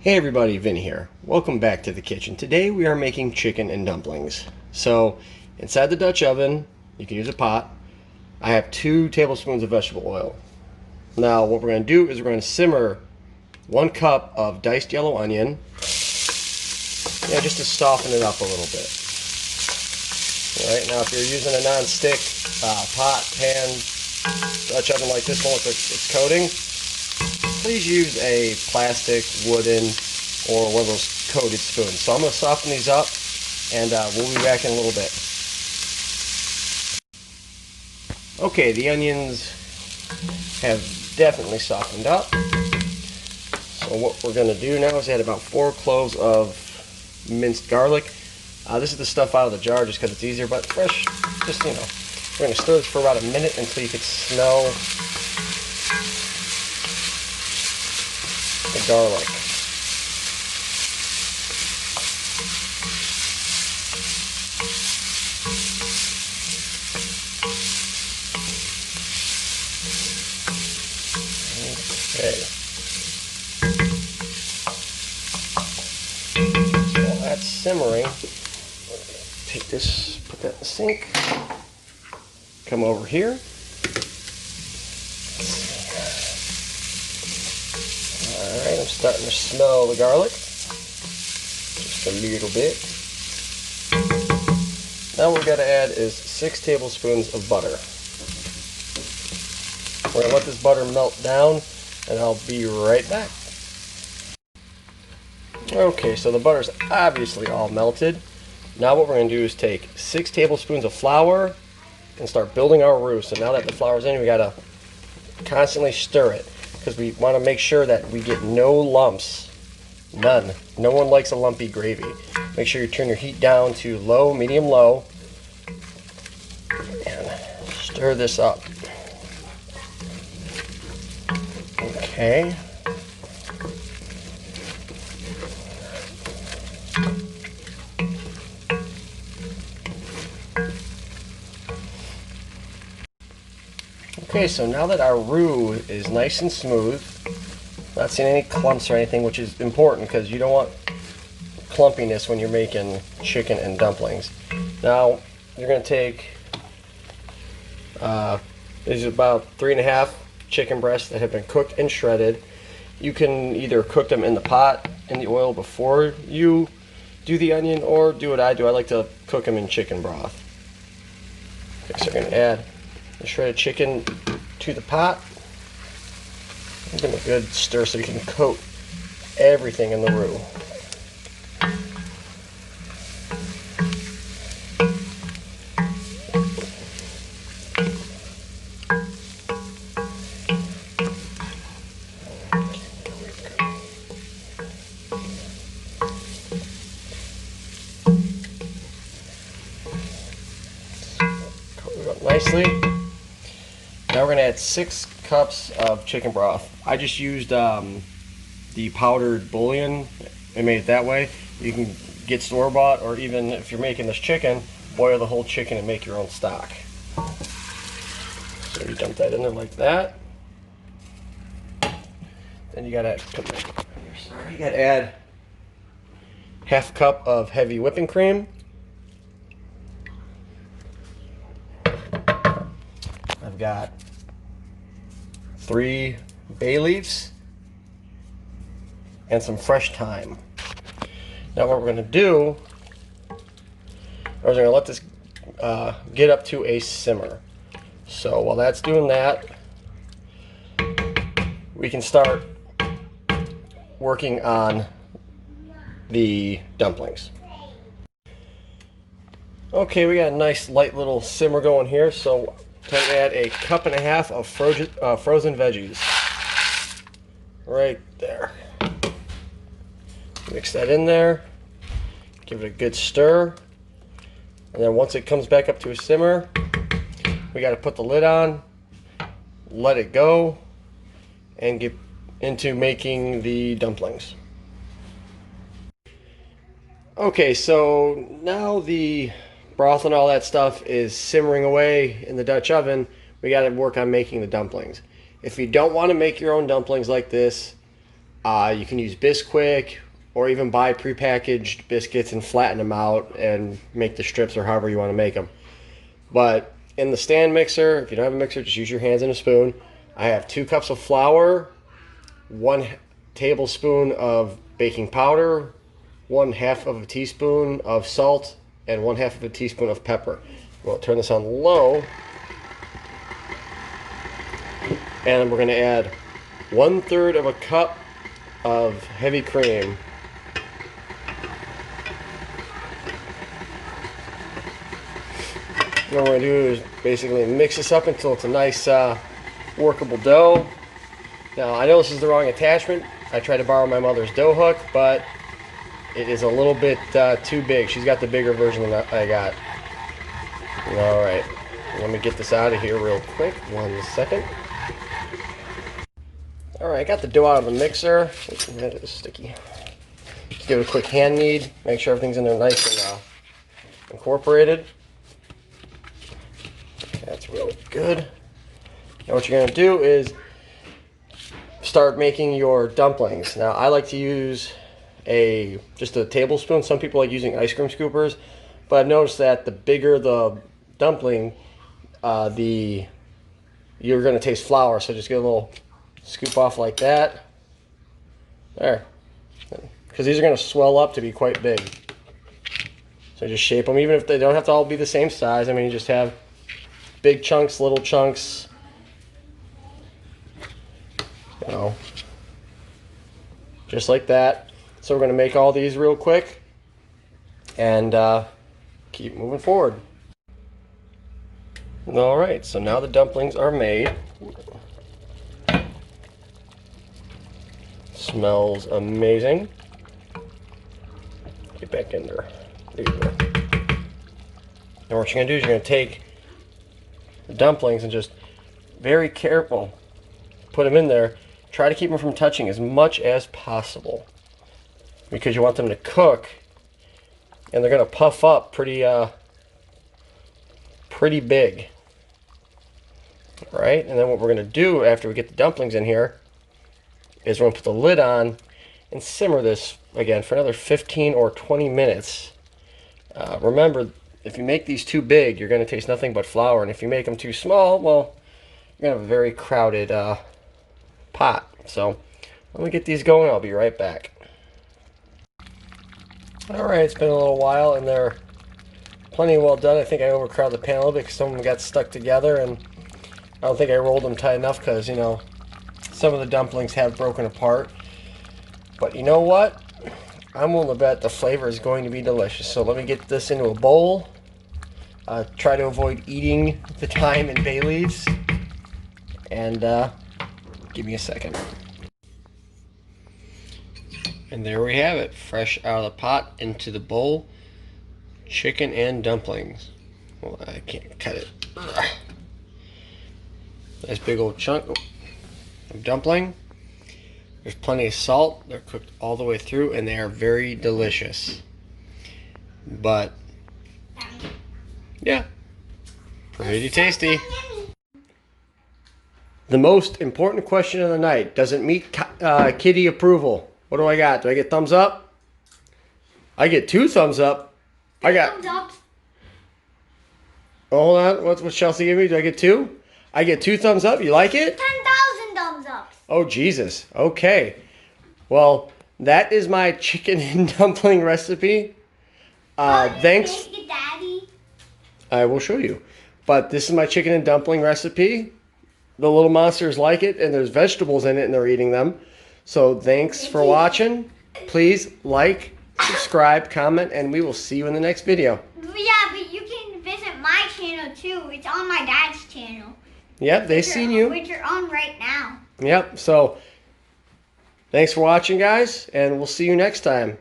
Hey everybody, Vin here. Welcome back to the kitchen. Today we are making chicken and dumplings. So inside the Dutch oven, you can use a pot. I have 2 tablespoons of vegetable oil. Now what we're going to do is we're going to simmer 1 cup of diced yellow onion, just to soften it up a little bit. Alright, now if you're using a non-stick pot, pan, Dutch oven like this one with its coating, please use a plastic, wooden, or one of those coated spoons. So I'm going to soften these up, and we'll be back in a little bit. Okay, the onions have definitely softened up. So what we're going to do now is add about 4 cloves of minced garlic. This is the stuff out of the jar just because it's easier, but fresh, just, we're going to stir this for about a minute until you can smell the garlic. Okay. While that's simmering, take this, put that in the sink, come over here. Alright, I'm starting to smell the garlic. Just a little bit. Now what we've got to add is 6 tablespoons of butter. We're going to let this butter melt down, and I'll be right back. Okay, so the butter's obviously all melted. Now what we're going to do is take 6 tablespoons of flour and start building our roux. So now that the flour's in, we got to constantly stir it, because we want to make sure that we get no lumps. None. No one likes a lumpy gravy. Make sure you turn your heat down to low, medium low, and stir this up. Okay. Okay, so now that our roux is nice and smooth, not seeing any clumps or anything, which is important because you don't want clumpiness when you're making chicken and dumplings. Now you're going to take these are about 3.5 chicken breasts that have been cooked and shredded. You can either cook them in the pot in the oil before you do the onion, or do what I do. I like to cook them in chicken broth. Okay, so we're going to add the shredded chicken to the pot. Give them a good stir so you can coat everything in the roux. Coat it up nicely. Now we're going to add 6 cups of chicken broth. I just used the powdered bouillon and made it that way. You can get store-bought, or even if you're making this chicken, boil the whole chicken and make your own stock. So you dump that in there like that. Then you gotta add half cup of heavy whipping cream. I've got 3 bay leaves and some fresh thyme. Now what we're going to do is we're going to let this get up to a simmer. So while that's doing that, we can start working on the dumplings. Okay, we got a nice light little simmer going here, so time to add 1.5 cups of frozen veggies. Right there. Mix that in there. Give it a good stir. And then once it comes back up to a simmer, we got to put the lid on, let it go, and get into making the dumplings. Okay, so now the broth and all that stuff is simmering away in the Dutch oven. We got to work on making the dumplings. If you don't want to make your own dumplings like this, You can use Bisquick or even buy prepackaged biscuits and flatten them out and make the strips or however you want to make them. But in the stand mixer, if you don't have a mixer, just use your hands and a spoon. I have 2 cups of flour, 1 tablespoon of baking powder, 1/2 of a teaspoon of salt, and 1/2 of a teaspoon of pepper. We'll turn this on low. And we're going to add 1/3 of a cup of heavy cream. What we're going to do is basically mix this up until it's a nice workable dough. Now I know this is the wrong attachment. I tried to borrow my mother's dough hook, but it is a little bit too big. She's got the bigger version than I got. Alright, let me get this out of here real quick. 1 second. Alright, I got the dough out of the mixer. That is sticky. Just give it a quick hand knead. Make sure everything's in there nice and incorporated. That's really good. Now what you're going to do is start making your dumplings. Now I like to use just a tablespoon. Some people like using ice cream scoopers, but I've noticed that the bigger the dumpling, you're going to taste flour. So just get a little scoop off like that. There. Because these are going to swell up to be quite big. So just shape them, even if they don't have to all be the same size. I mean, you just have big chunks, little chunks. You know, just like that. So we're going to make all these real quick and keep moving forward. Alright, so now the dumplings are made. Smells amazing. Get back in there. There you go. Now what you're going to do is you're going to take the dumplings and just very careful put them in there. Try to keep them from touching as much as possible because you want them to cook, and they're going to puff up pretty big. All right, and then what we're going to do after we get the dumplings in here is we're going to put the lid on and simmer this again for another 15 or 20 minutes. Remember, if you make these too big, you're going to taste nothing but flour, and if you make them too small, well, you're going to have a very crowded pot. So let me get these going. I'll be right back. Alright, it's been a little while and they're plenty well done. I think I overcrowded the pan a little bit because some of them got stuck together, and I don't think I rolled them tight enough because, you know, some of the dumplings have broken apart. But you know what? I'm willing to bet the flavor is going to be delicious. So let me get this into a bowl. Try to avoid eating the thyme and bay leaves. And give me a second. And there we have it, fresh out of the pot into the bowl. Chicken and dumplings. Well, I can't cut it. Nice big old chunk of dumpling. There's plenty of salt. They're cooked all the way through, and they are very delicious. But yeah, pretty tasty. The most important question of the night. Does it meet kitty approval? What do I got? Do I get thumbs up? I get 2 thumbs up. I got... Thumbs up. Oh, hold on. What's Chelsea give me? Do I get 2? I get 2 thumbs up. You like it? 10,000 thumbs up. Oh, Jesus. Okay. Well, that is my chicken and dumpling recipe. Thanks. Make it, Daddy. I will show you. But this is my chicken and dumpling recipe. The little monsters like it, and there's vegetables in it, and they're eating them. So thanks for watching. Please like, subscribe, comment, and we will see you in the next video. Yeah, but you can visit my channel too. It's on my dad's channel. Yep, they've seen you. Which you're on right now. Yep, so thanks for watching, guys, and we'll see you next time.